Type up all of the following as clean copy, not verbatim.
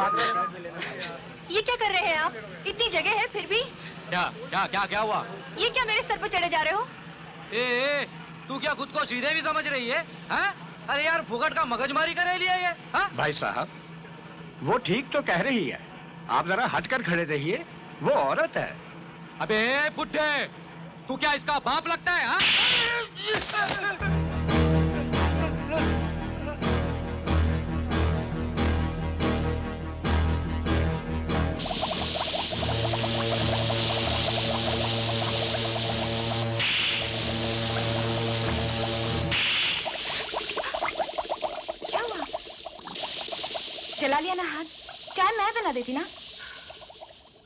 ये क्या कर रहे हैं आप? इतनी जगह है फिर भी। क्या क्या क्या क्या हुआ? ये क्या मेरे सर पर चढ़े जा रहे हो? ए, तू क्या खुद को सीधे भी समझ रही है? हाँ? अरे यार फुकट का मगजमारी करे लिया ये। हाँ? भाई साहब, वो ठीक तो कह रही है, आप जरा हटकर खड़े रहिए, वो औरत है। अबे बुड्ढे, तू क्या इसका बाप लगता है? हाँ? जला लिया ना हाथ? चाय मैं बना देती ना।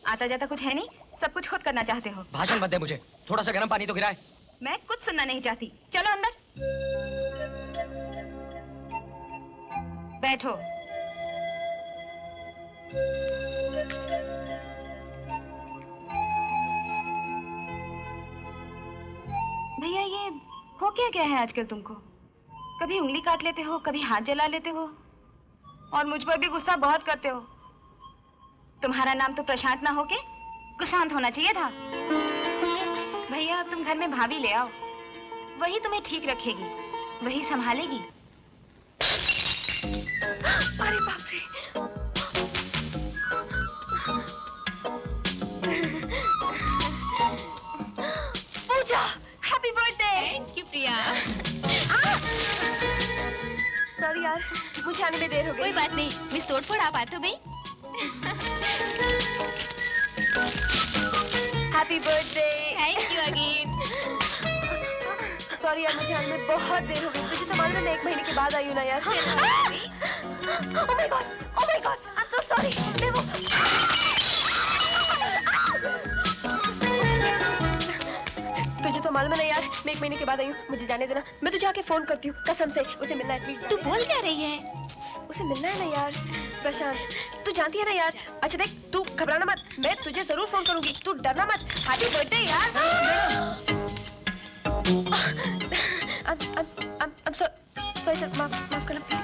आता जाता कुछ है नहीं, सब कुछ खुद करना चाहते हो। भाषण मत दे मुझे, थोड़ा सा गर्म पानी तो गिराए। मैं कुछ सुनना नहीं चाहती, चलो अंदर बैठो। भैया ये हो क्या गया है आजकल तुमको? कभी उंगली काट लेते हो, कभी हाथ जला लेते हो, और मुझ पर भी गुस्सा बहुत करते हो। तुम्हारा नाम तो प्रशांत ना होके कुशांत होना चाहिए था। भैया अब तुम घर में भाभी ले आओ, वही तुम्हें ठीक रखेगी, वही संभालेगी। अरे बाप रे! Pooja, happy birthday. Thank you Priya. Sorry यार, मुझे आने में देर हो गई। कोई बात नहीं, मिस तोड़फोड़ आप आ तो गई। Happy birthday. Thank you again. Sorry यार, मुझे आने में बहुत देर हो गई। मुझे तो मालूम है मैं 1 महीने के बाद आई हूँ ना यार। Oh my God, oh my God, I am so sorry. मैं वो तुझे तो मालूम है ना यार, मैं 1 महीने के बाद आई हूँ। मुझे जाने देना, मैं तुझे आके फोन करती हूँ, कसम से। उसे मिलना है प्लीज। तू बोल क्या रही है? उसे मिलना है ना यार। प्रशांत, तू जानती है ना यार। अच्छा देख, तू घबराना मत, मैं तुझे जरूर फोन करूंगी, तू डरना मत। हैप्पी बर्थडे यार। सॉरी सर, माफ करना प्लीज।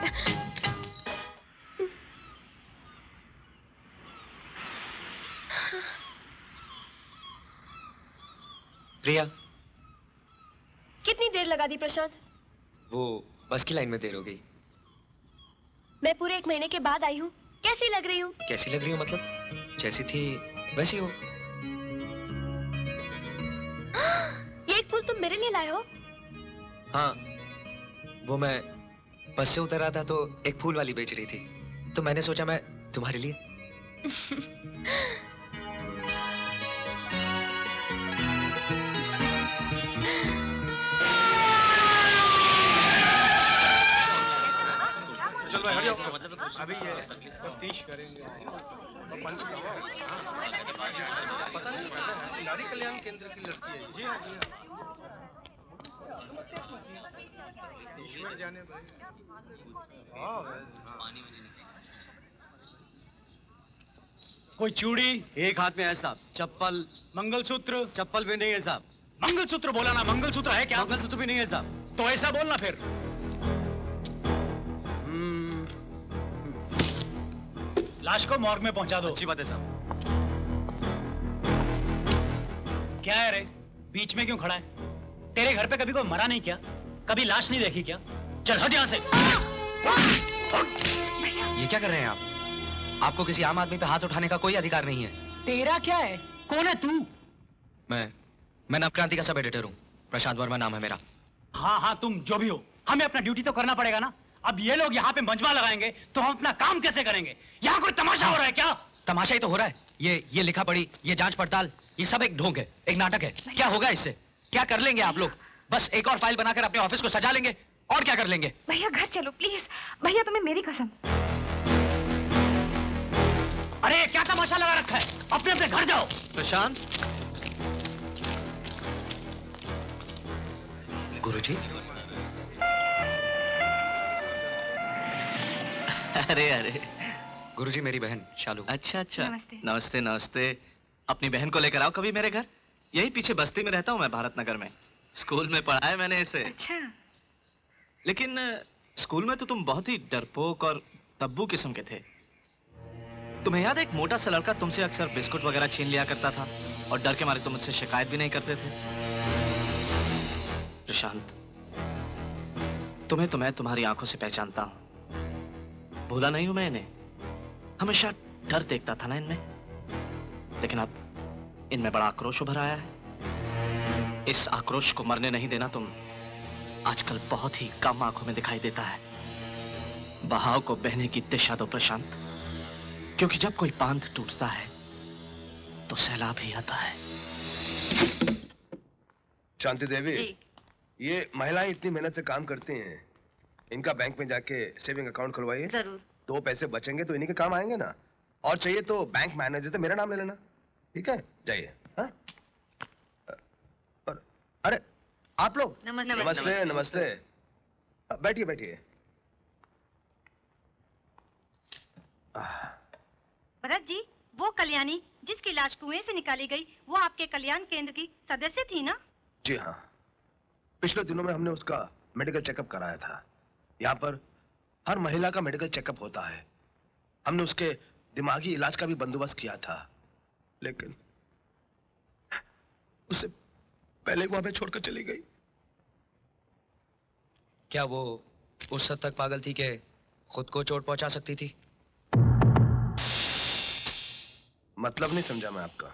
प्रिया, कितनी देर लगा दी प्रशांत? वो बस की लाइन में देर हो गई। मैं पूरे 1 महीने के बाद आई हूँ, कैसी लग रही हूँ? कैसी लग रही हो मतलब? जैसी थी वैसी हो। ये एक फूल तुम मेरे लिए लाए हो? हाँ, वो मैं बस से उतर रहा था तो एक फूल वाली बेच रही थी, तो मैंने सोचा मैं तुम्हारे लिए। चल भाई हट जाओ, अभी ये तफ्तीश करेंगे। पंच का पता नहीं, नारी कल्याण केंद्र की लड़की है। जी हाँ, जी हाँ। ईश्वर जाने भाई। कोई चूड़ी? एक हाथ में है साहब। चप्पल? मंगलसूत्र? चप्पल भी नहीं है साहब। मंगलसूत्र बोला ना, मंगलसूत्र है क्या? मंगलसूत्र भी नहीं है साहब। तो ऐसा बोलना फिर। लाश को मॉर्ग में पहुंचा दो। अच्छी बात है साहब। क्या है रे, बीच में क्यों खड़ा है? तेरे घर पे कभी कोई मरा नहीं क्या? कभी लाश नहीं देखी क्या? चल हट यहाँ से। ये क्या कर रहे हैं आप? आपको किसी आम आदमी पे हाथ उठाने का कोई अधिकार नहीं है। तेरा क्या है? कौन है तू? मैं नवक्रांति का सब एडिटर हूँ। प्रशांत वर्मा नाम है मेरा। हाँ हाँ, तुम जो भी हो, हमें अपना ड्यूटी तो करना पड़ेगा ना। अब ये लोग यहाँ पे मजमा लगाएंगे तो हम अपना काम कैसे करेंगे? यहाँ कोई तमाशा हो रहा है क्या? तमाशा ही तो हो रहा है। ये लिखा पढ़ी, ये जांच पड़ताल, ये सब एक ढोंग है, एक नाटक है। क्या होगा इससे? क्या कर लेंगे आप लोग? बस एक और फाइल बनाकर अपने ऑफिस को सजा लेंगे, और क्या कर लेंगे? भैया घर चलो प्लीज। भैया तुम्हें मेरी कसम। अरे क्या तमाशा लगा रखा है? अपने अपने घर जाओ। प्रशांत, गुरुजी। अरे अरे, गुरुजी मेरी बहन शालू। अच्छा अच्छा। नमस्ते। नमस्ते नमस्ते। अपनी बहन को लेकर आओ कभी मेरे घर। यही पीछे बस्ती में रहता हूँ मैं, भारत नगर में। स्कूल में पढ़ा है मैंने इसे। अच्छा। लेकिन स्कूल में तो तुम बहुत ही डरपोक और तब्बू किस्म के थे। तुम्हें याद है एक मोटा सा लड़का तुमसे अक्सर बिस्कुट वगैरह छीन लिया करता था और डर के मारे तुम मुझसे शिकायत भी नहीं करते थे? प्रशांत, तुम्हें तो मैं तुम्हारी आंखों से पहचानता हूं। भूला नहीं हूं मैं इन्हें। हमेशा डर देखता था ना इनमें, लेकिन अब इनमें बड़ा आक्रोश उभर आया है। इस आक्रोश को मरने नहीं देना तुम आजकल बहुत ही कम आंखों में दिखाई देता है। बहाव को बहने की दिशा दो प्रशांत, क्योंकि जब कोई बांध टूटता है तो सैलाब ही आता है। शांति देवी, ये महिलाएं इतनी मेहनत से काम करती हैं, इनका बैंक में जाके सेविंग अकाउंट खुलवाइए। जरूर। दो पैसे बचेंगे तो इन्हीं के काम आएंगे ना। और चाहिए तो बैंक मैनेजर से मेरा नाम ले लेना, ठीक है? जाइए। हाँ? और अरे आप लोग, नमस्ते। नमस्ते नमस्ते। बैठिए बैठिए। भरत जी, वो कल्याणी जिसकी लाश कुएं से निकाली गई, वो आपके कल्याण केंद्र की सदस्य थी ना? जी हाँ, पिछले दिनों में हमने उसका मेडिकल चेकअप कराया था। यहाँ पर हर महिला का मेडिकल चेकअप होता है। हमने उसके दिमागी इलाज का भी बंदोबस्त किया था, लेकिन उससे पहले वो हमें छोड़कर चली गई। क्या वो उस हद तक पागल थी कि खुद को चोट पहुंचा सकती थी? मतलब नहीं समझा मैं आपका।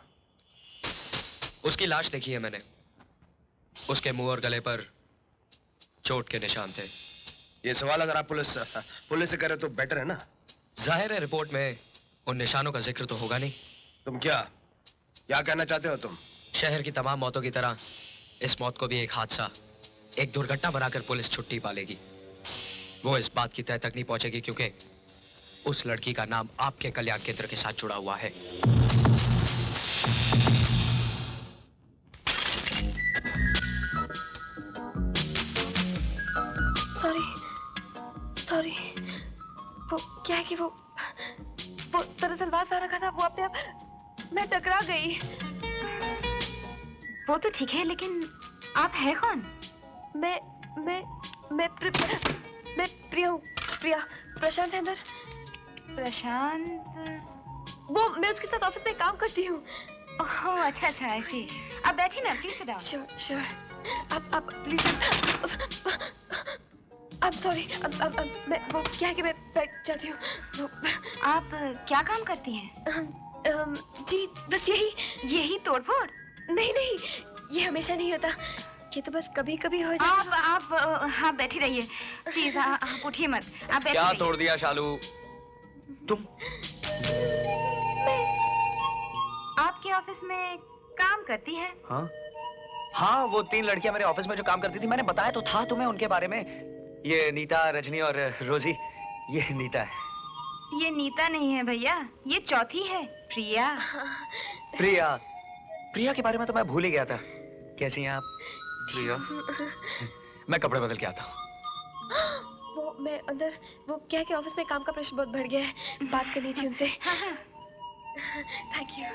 उसकी लाश देखी है मैंने। उसके मुंह और गले पर चोट के निशान थे। ये सवाल अगर आप पुलिस से करें तो बेटर है ना। जाहिर है रिपोर्ट में उन निशानों का जिक्र तो होगा नहीं। तुम क्या कहना चाहते हो तुम? शहर की तमाम मौतों की तरह इस मौत को भी एक हादसा, एक दुर्घटना बनाकर पुलिस छुट्टी पालेगी। वो इस बात की तह तक नहीं पहुंचेगी क्योंकि उस लड़की का नाम आपके कल्याण केंद्र के साथ जुड़ा हुआ है। सॉरी, वो क्या है कि वो दरअसल बात आ रखा था, वो अपने आप मैं टकरा गई। वो तो ठीक है, लेकिन आप है कौन? मैं प्रिया हूँ। प्रिया, प्रशांत है अंदर। प्रशांत? वो मैं उसके साथ ऑफिस में काम करती हूँ। ओह अच्छा ऐसे। आप बैठिए ना, प्लीज सिट डाउन। श्योर। आप प्लीज। I'm sorry, मैं वो क्या है कि मैं बैठ जाती हूँ। आप क्या काम करती हैं? जी बस यही तोड़फोड़। नहीं, ये हमेशा नहीं होता, ये तो बस कभी कभी हो जाता। आप हाँ बैठी रहिए प्लीज, आप उठिए मत, आप बैठिए। क्या तोड़ दिया शालू तुम? आपके ऑफिस में काम करती है? हाँ, वो 3 लड़कियां मेरे ऑफिस में जो काम करती थी, मैंने बताया तो था तुम्हें उनके बारे में। ये नीता, रजनी और रोजी। ये नीता है। ये नीता नहीं है भैया, ये चौथी है, प्रिया। प्रिया के बारे में तो मैं भूल ही गया था। कैसी हैं आप प्रिया? मैं कपड़े बदल के आता हूँ। वो मैं अंदर, वो क्या है कि ऑफिस में काम का प्रेशर बहुत बढ़ गया है, बात करनी थी उनसे। Thank you.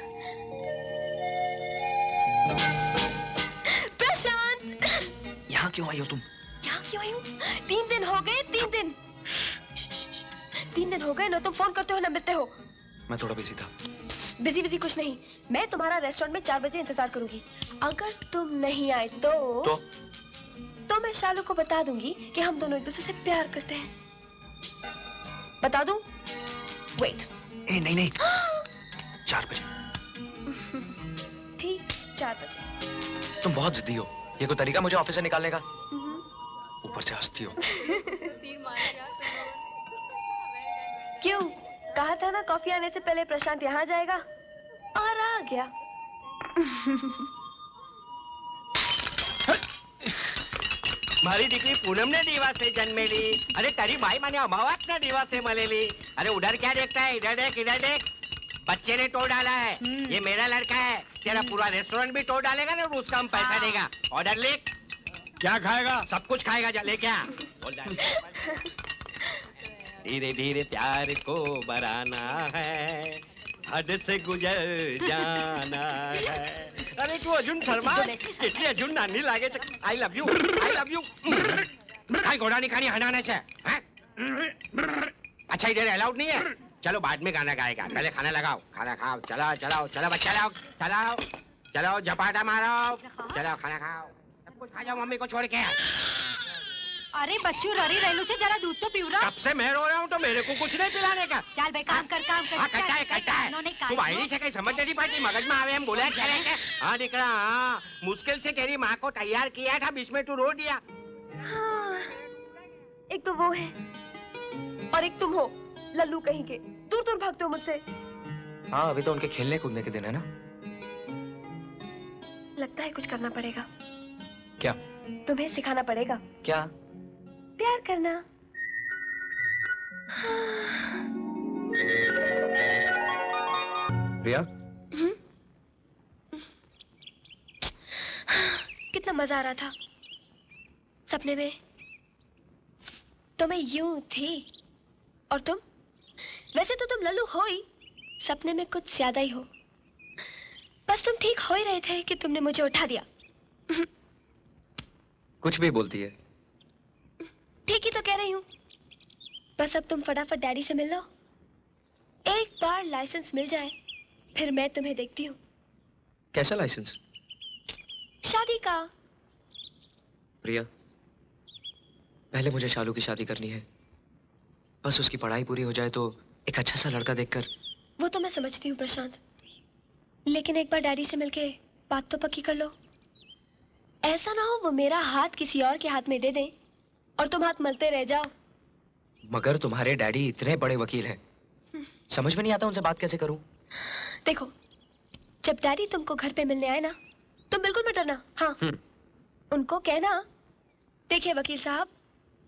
प्रशांत, यहाँ क्यों आई हो तुम? यहाँ क्यों आई हूँ? 3 दिन हो गए, 3 दिन। 3 दिन हो गए, ना तुम फोन करते हो ना मिलते हो। मैं थोड़ा बिजी था। बिजी कुछ नहीं, मैं तुम्हारा रेस्टोरेंट में 4 बजे इंतजार करूंगी। अगर तुम नहीं आए तो मैं शालू को बता दूंगी कि हम दोनों एक दूसरे से प्यार करते हैं। बता दूं? वेट। नहीं 4 बजे। ठीक, 4 बजे। तुम बहुत जिद्दी हो। ये कोई तरीका मुझे ऑफिस से निकालने का? ऊपर से हंसती हो। क्यों? कहा था ना कॉफी आने से पहले प्रशांत यहाँ जाएगा, और आ गया। મારી દીકરી પૂનમને દિવસે જન્મેલી. અરે તારી માઈ મને અમાવાસના દિવસે મળેલી. અરે उधर क्या देखता है? इधर देख. बच्चे ने तोड़ डाला है। ये मेरा लड़का है। तेरा पूरा रेस्टोरेंट भी तोड़ डालेगा ना, उसका हम पैसा देगा। ऑर्डर लिख। क्या खाएगा? सब कुछ खाएगा, जा ले क्या? धीरे धीरे प्यार को बढ़ाना है, हद से गुजर जाना है. अरे तू अर्जुन शर्मा કેટલી अर्जुन નાની લાગે છે. I love you. કાઈ ઘોડાની ખાની હનાને છે? अच्छा इधर अलाउड नहीं है. चलो बाद में गाना गाएगा, पहले खाना लगाओ, खाना खाओ, चलो चलो चलो बच्चा लोग, चलो चलो झपाटा मारो, चलो खाना खाओ, सब कुछ खा जाओ मम्मी को छोड़ के। अरे बच्चू ररी रहलू छे, जरा दूध तो पीवरा। कब से मैं रो रहा हूँ तो मेरे को कुछ नहीं पिलाने का। चल भाई काम कर काम कर। हाँ कट्टा है कट्टा है। तू बाहरी से कहीं समझ नहीं पाती, मगज में आवे हम बोला करे छे। हाँ दिकरा हाँ, मुश्किल से तेरी माँ को तैयार किया था, बीच में तू रो दिया। हाँ, एक तो वो है और एक तुम हो, लल्लू कहीं के, दूर दूर भागते हो मुझसे। हाँ अभी तो उनके खेलने कूदने के दिन है ना। लगता है कुछ करना पड़ेगा। क्या? तुम्हें सिखाना पड़ेगा। क्या? प्यार करना। प्रिया, कितना मजा आ रहा था सपने में। तो मैं यूं थी और तुम, वैसे तो तुम लल्लू हो ही, सपने में कुछ ज्यादा ही हो। बस तुम ठीक हो ही रहे थे कि तुमने मुझे उठा दिया। कुछ भी बोलती है। ठीक ही तो कह रही हूँ। बस अब तुम फटाफट डैडी से मिल लो। एक बार लाइसेंस मिल जाए फिर मैं तुम्हें देखती हूँ। कैसा लाइसेंस? शादी का। प्रिया, पहले मुझे शालू की शादी करनी है। बस उसकी पढ़ाई पूरी हो जाए तो एक अच्छा सा लड़का देखकर। वो तो मैं समझती हूँ प्रशांत, लेकिन एक बार डैडी से मिलके बात तो पक्की कर लो। ऐसा ना हो वो मेरा हाथ किसी और के हाथ में दे दें और तुम हाथ मलते रह जाओ। मगर तुम्हारे डैडी इतने बड़े वकील हैं, समझ में नहीं आता उनसे बात कैसे करूं। देखो, जब डैडी तुमको घर पे मिलने आए ना, तुम बिल्कुल मत डरना। हाँ, उनको कहना, देखिए वकील साहब,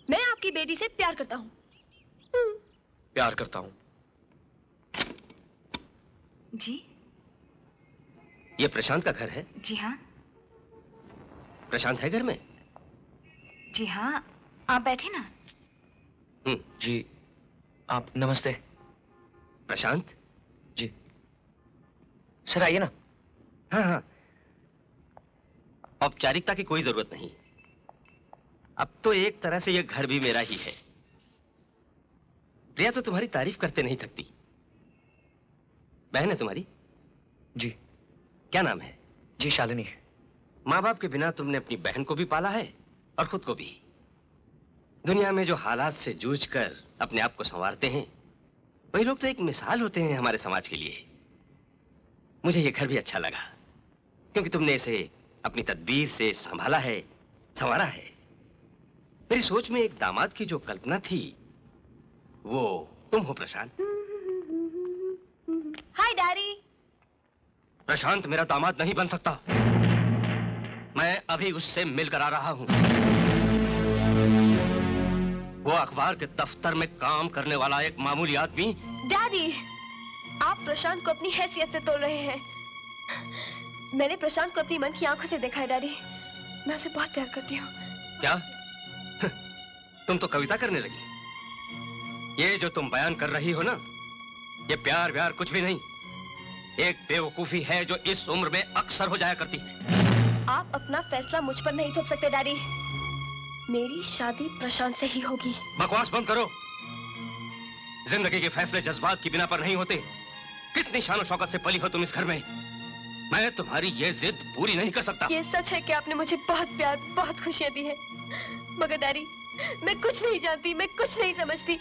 मैं आपकी बेटी से प्यार करता हूँ। प्यार करता हूँ। जी? ये प्रशांत का घर है? जी हाँ। प्रशांत है घर में? जी हाँ, आप बैठे ना। जी आप नमस्ते। प्रशांत जी सर आइए ना। हाँ हाँ, औपचारिकता की कोई जरूरत नहीं। अब तो एक तरह से यह घर भी मेरा ही है। प्रिया तो तुम्हारी तारीफ करते नहीं थकती। बहन है तुम्हारी? जी। क्या नाम है? जी शालिनी। माँ बाप के बिना तुमने अपनी बहन को भी पाला है और खुद को भी। दुनिया में जो हालात से जूझकर अपने आप को संवारते हैं, वही लोग तो एक मिसाल होते हैं हमारे समाज के लिए। मुझे ये घर भी अच्छा लगा क्योंकि तुमने इसे अपनी तदबीर से संभाला है, संवारा है। मेरी सोच में एक दामाद की जो कल्पना थी वो तुम हो प्रशांत। हाय डैडी। प्रशांत मेरा दामाद नहीं बन सकता। मैं अभी उससे मिलकर आ रहा हूं। वो अखबार के दफ्तर में काम करने वाला एक मामूली आदमी। डैडी, आप प्रशांत को अपनी हैसियत से तोल रहे हैं। मैंने प्रशांत को अपनी मन की आंखों से देखा है डैडी। मैं उसे बहुत प्यार करती हूँ। क्या? तुम तो कविता करने लगी। ये जो तुम बयान कर रही हो ना, ये प्यार व्यार कुछ भी नहीं। एक बेवकूफी है जो इस उम्र में अक्सर हो जाया करती है। आप अपना फैसला मुझ पर नहीं थोप सकते डैडी। मेरी शादी प्रशांत से ही होगी। बकवास बंद करो। जिंदगी के फैसले जज्बात की बिना पर नहीं होते। कितनी शान शौकत से पली हो तुम इस घर में। मैं तुम्हारी ये जिद पूरी नहीं कर सकता। ये सच है कि आपने मुझे बहुत प्यार, बहुत खुशियां दी है। मगर डैडी, मैं कुछ नहीं जानती, मैं कुछ नहीं समझती।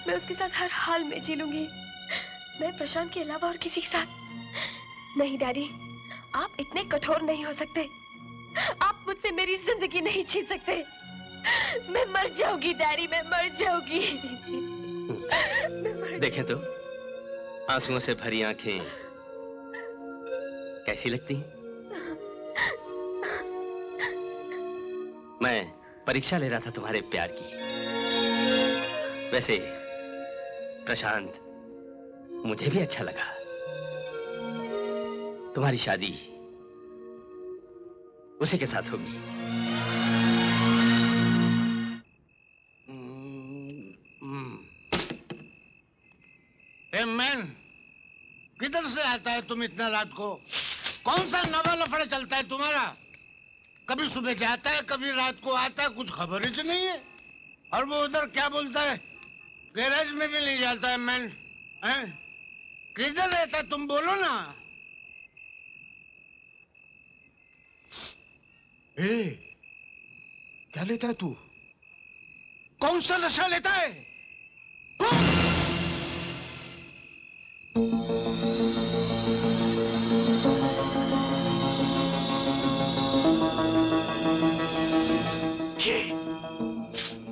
मैं उसके साथ हर हाल में जी लूंगी। मैं प्रशांत के अलावा और किसी के साथ नहीं। डैडी, आप इतने कठोर नहीं हो सकते। आप मुझसे मेरी जिंदगी नहीं छीन सकते। मैं मर जाऊंगी डैडी, मैं मर जाऊंगी। देखें तो आंसुओं से भरी आंखें कैसी लगती हैं? मैं परीक्षा ले रहा था तुम्हारे प्यार की। वैसे प्रशांत मुझे भी अच्छा लगा। तुम्हारी शादी उसी के साथ होगी। मैन, किधर से आता है तुम इतना रात को? कौन सा नवा लफड़ा चलता है तुम्हारा? कभी सुबह जाता है, कभी रात को आता है, कुछ खबर ही नहीं है। और वो उधर क्या बोलता है? गैरेज में भी नहीं जाता है मैन। हैं? किधर रहता है तुम बोलो ना। क्या लेता है तू? कौन सा नशा लेता है?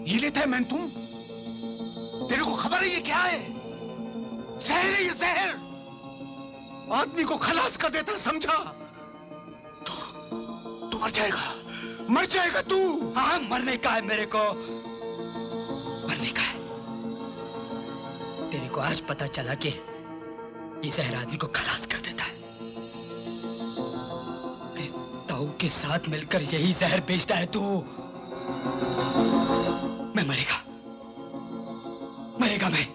ये लेता है मैन तुम? तेरे को खबर है ये क्या है? जहर है ये, जहर। आदमी को खलास कर देता है, समझा? तू मर जाएगा, मर जाएगा तू। हाँ, मरने का है मेरे को, मरने का है। तेरे को आज पता चला कि ये जहर आदमी को खलास कर देता है। ताऊ के साथ मिलकर यही जहर बेचता है तू। मैं मरेगा, मरेगा मैं,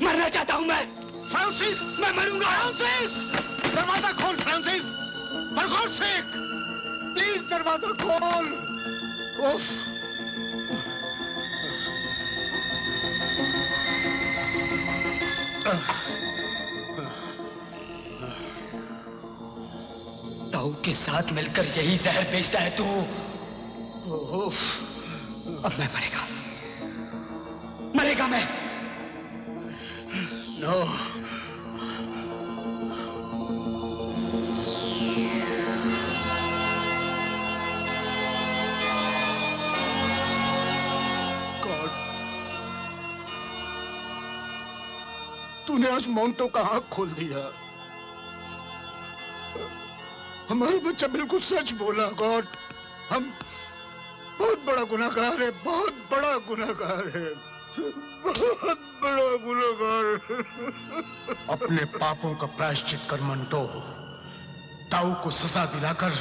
मरना चाहता हूं मैं। फ्रांसिस, मैं मरूंगा। फ्रांसिस, दरवाजा खोल Francis, for God sake, please दरवाजा खोल। उफ। ताऊ के साथ मिलकर यही जहर बेचता है तू। अब मैं मरेगा, मरेगा मैं। नो। गॉड, तूने आज मोंटो का आंख खोल दिया। हमारा बच्चा बिल्कुल सच बोला। गॉड, हम बहुत बड़ा गुनाहगार है, बहुत बड़ा गुनाहगार है, बहुत बड़ा गुनाहगार। अपने पापों का प्रायश्चित कर मंटो। ताऊ को सजा दिलाकर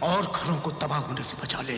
और घरों को तबाह होने से बचा ले।